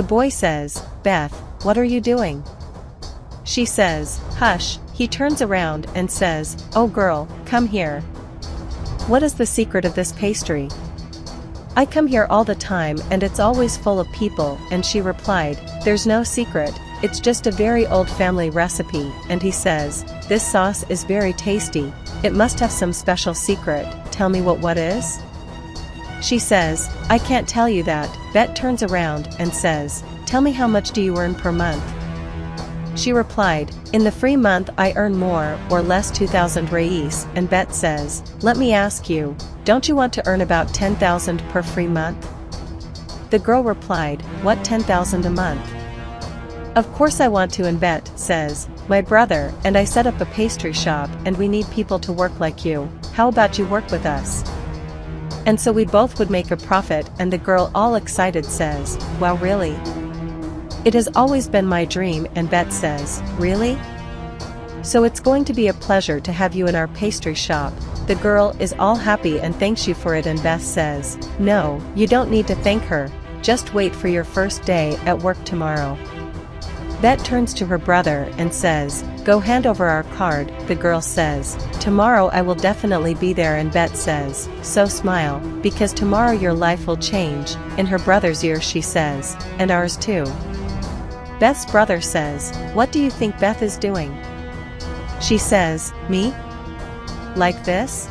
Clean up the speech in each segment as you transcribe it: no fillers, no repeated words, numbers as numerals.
The boy says, "Beth, what are you doing?" She says, "Hush." He turns around and says, "Oh girl, come here. What is the secret of this pastry? I come here all the time and it's always full of people." And she replied, "There's no secret, it's just a very old family recipe." And he says, "This sauce is very tasty, it must have some special secret, tell me what is?" She says, "I can't tell you that." Bet turns around and says, "Tell me how much do you earn per month?" She replied, "In the free month I earn more or less 2,000 reis." And Bet says, "Let me ask you, don't you want to earn about 10,000 per free month?" The girl replied, "What, 10,000 a month?" "Of course I want to." And Bet says, "My brother and I set up a pastry shop and we need people to work like you, how about you work with us? And so we both would make a profit." And the girl, all excited, says, "Wow, really? It has always been my dream." And Bet says, "Really? So it's going to be a pleasure to have you in our pastry shop." The girl is all happy and thanks you for it. And Beth says, "No, you don't need to thank her, just wait for your first day at work tomorrow." Bet turns to her brother and says, "Go hand over our card." The girl says, "Tomorrow I will definitely be there." And Bet says, "So smile, because tomorrow your life will change." In her brother's ear she says, "And ours too." Beth's brother says, "What do you think Beth is doing?" She says, "Me? Like this?"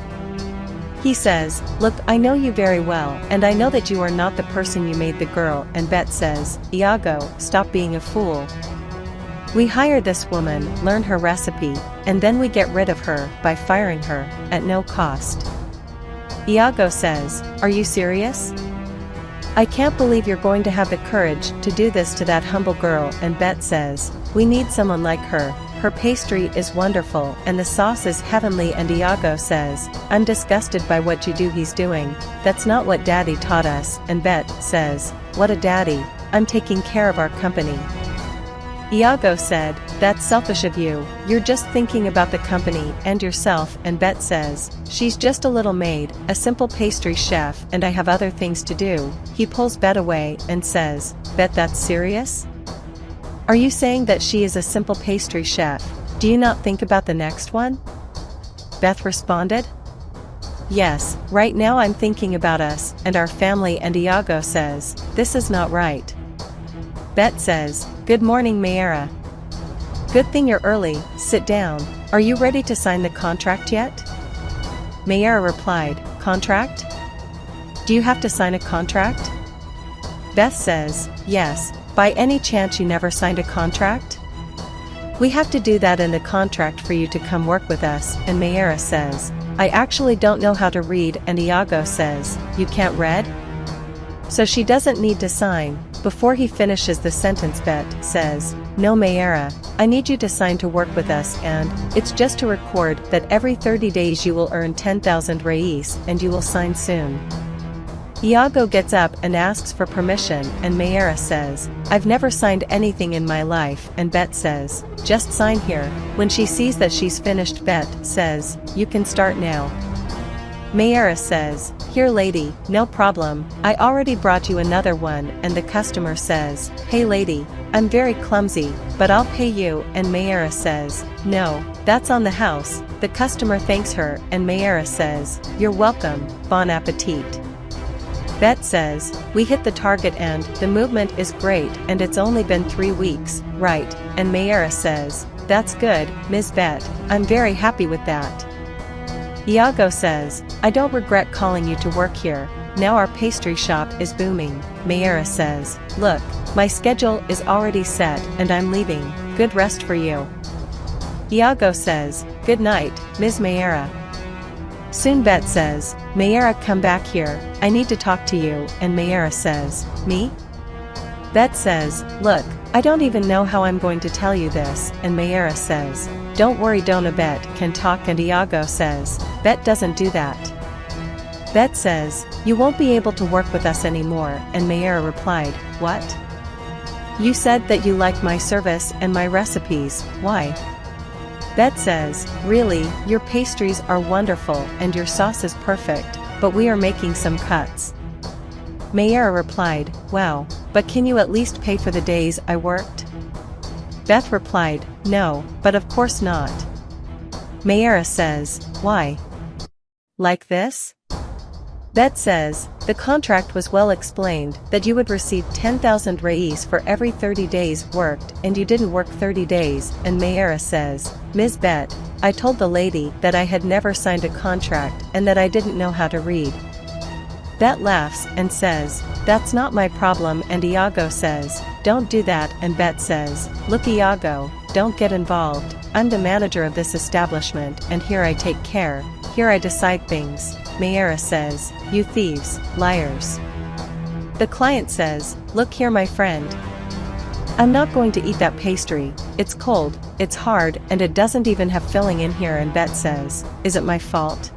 He says, "Look, I know you very well, and I know that you are not the person you made the girl." And Bet says, "Iago, stop being a fool. We hire this woman, learn her recipe, and then we get rid of her by firing her, at no cost." Iago says, "Are you serious? I can't believe you're going to have the courage to do this to that humble girl." And Bet says, "We need someone like her. Her pastry is wonderful and the sauce is heavenly." And Iago says, "I'm disgusted by what you do he's doing. That's not what Daddy taught us." And Bet says, "What a daddy, I'm taking care of our company." Iago said, "That's selfish of you, you're just thinking about the company and yourself." And Bet says, "She's just a little maid, a simple pastry chef, and I have other things to do." He pulls Bet away and says, "Bet, that's serious? Are you saying that she is a simple pastry chef? Do you not think about the next one?" Beth responded, "Yes, right now I'm thinking about us and our family." And Iago says, "This is not right." Bet says, "Good morning, Mayra. Good thing you're early, sit down. Are you ready to sign the contract yet?" Mayra replied, "Contract? Do you have to sign a contract?" Beth says, "Yes, by any chance you never signed a contract? We have to do that in the contract for you to come work with us." And Mayra says, "I actually don't know how to read." And Iago says, "You can't read? So she doesn't need to sign." Before he finishes the sentence, Bet says, "No, Mayra, I need you to sign to work with us, and it's just to record that every 30 days you will earn 10,000 reis and you will sign soon." Iago gets up and asks for permission, and Mayra says, "I've never signed anything in my life." And Bet says, "Just sign here." When she sees that she's finished, Bet says, "You can start now." Mayra says, "Here lady, no problem, I already brought you another one." And the customer says, "Hey lady, I'm very clumsy, but I'll pay you." And Mayra says, "No, that's on the house." The customer thanks her, and Mayra says, "You're welcome, bon appetit." Bet says, "We hit the target and the movement is great and it's only been 3 weeks, right?" And Mayra says, "That's good, Ms. Bet, I'm very happy with that." Iago says, "I don't regret calling you to work here, now our pastry shop is booming." Mayra says, "Look, my schedule is already set and I'm leaving, good rest for you." Iago says, "Good night, Ms. Mayra." Soon Bet says, "Mayra, come back here, I need to talk to you." And Mayra says, "Me?" Bet says, "Look, I don't even know how I'm going to tell you this." And Mayra says, "Don't worry, Dona Bet can talk." And Iago says, "Bet doesn't do that." Bet says, "You won't be able to work with us anymore." And Mayra replied, "What? You said that you liked my service and my recipes, why?" Bet says, "Really, your pastries are wonderful and your sauce is perfect, but we are making some cuts." Mayara replied, wow, but can you at least pay for the days I worked? Beth replied, no, but of course not. Mayara says, why? Like this? Beth says, the contract was well explained that you would receive 10,000 reis for every 30 days worked and you didn't work 30 days, and Mayara says, Ms. Bet, I told the lady that I had never signed a contract and that I didn't know how to read. Bet laughs and says, that's not my problem, and Iago says, don't do that, and Bet says, look Iago, don't get involved, I'm the manager of this establishment and here I take care, here I decide things. Mayara says, you thieves, liars. The client says, look here my friend. I'm not going to eat that pastry, it's cold, it's hard, and it doesn't even have filling in here, and Bet says, is it my fault?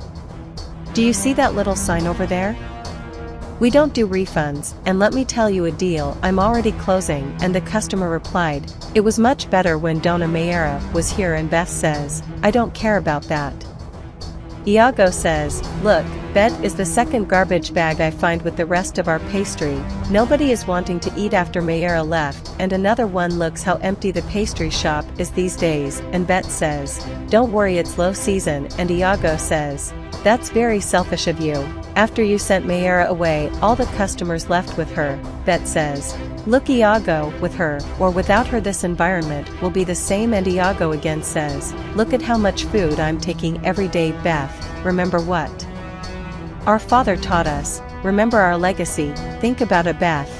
Do you see that little sign over there? We don't do refunds, and let me tell you a deal, I'm already closing, and the customer replied, it was much better when Dona Mayara was here, and Beth says, I don't care about that. Iago says, look, Bet is the second garbage bag I find with the rest of our pastry, nobody is wanting to eat after Mayara left, and another one looks how empty the pastry shop is these days, and Bet says, don't worry it's low season, and Iago says, that's very selfish of you, after you sent Mayara away all the customers left with her. Bet says, look Iago, with her, or without her this environment will be the same, and Iago again says, look at how much food I'm taking every day. Beth, remember what our father taught us, remember our legacy, think about it. Beth.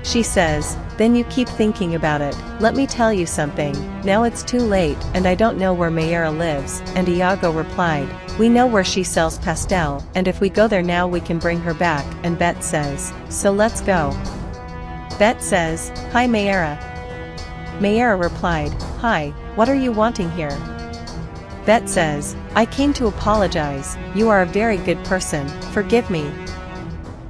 She says, then you keep thinking about it, let me tell you something, now it's too late and I don't know where Mayara lives, and Iago replied, we know where she sells pastel, and if we go there now we can bring her back, and Bet says, so let's go. Bet says, hi Mayara. Mayara replied, hi, what are you wanting here? Bet says, I came to apologize, you are a very good person, forgive me.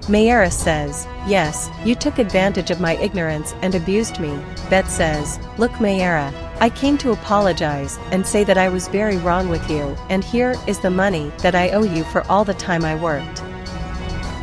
Mayara says, yes, you took advantage of my ignorance and abused me. Bet says, look Mayara, I came to apologize and say that I was very wrong with you, and here is the money that I owe you for all the time I worked.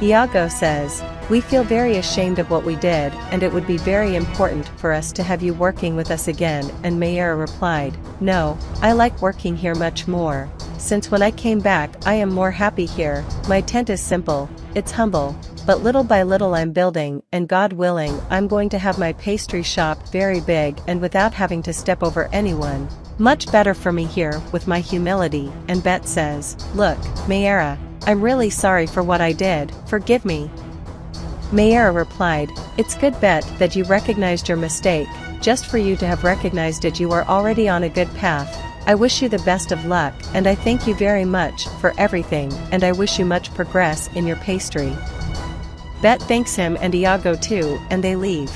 Iago says, we feel very ashamed of what we did, and it would be very important for us to have you working with us again, and Mayara replied, no, I like working here much more. Since when I came back I am more happy here, my tent is simple, it's humble, but little by little I'm building, and God willing I'm going to have my pastry shop very big and without having to step over anyone. Much better for me here with my humility, and Bet says, look, Mayara, I'm really sorry for what I did, forgive me. Mayara replied, it's good Bet that you recognized your mistake, just for you to have recognized it you are already on a good path. I wish you the best of luck, and I thank you very much for everything, and I wish you much progress in your pastry. Bet thanks him and Iago too, and they leave.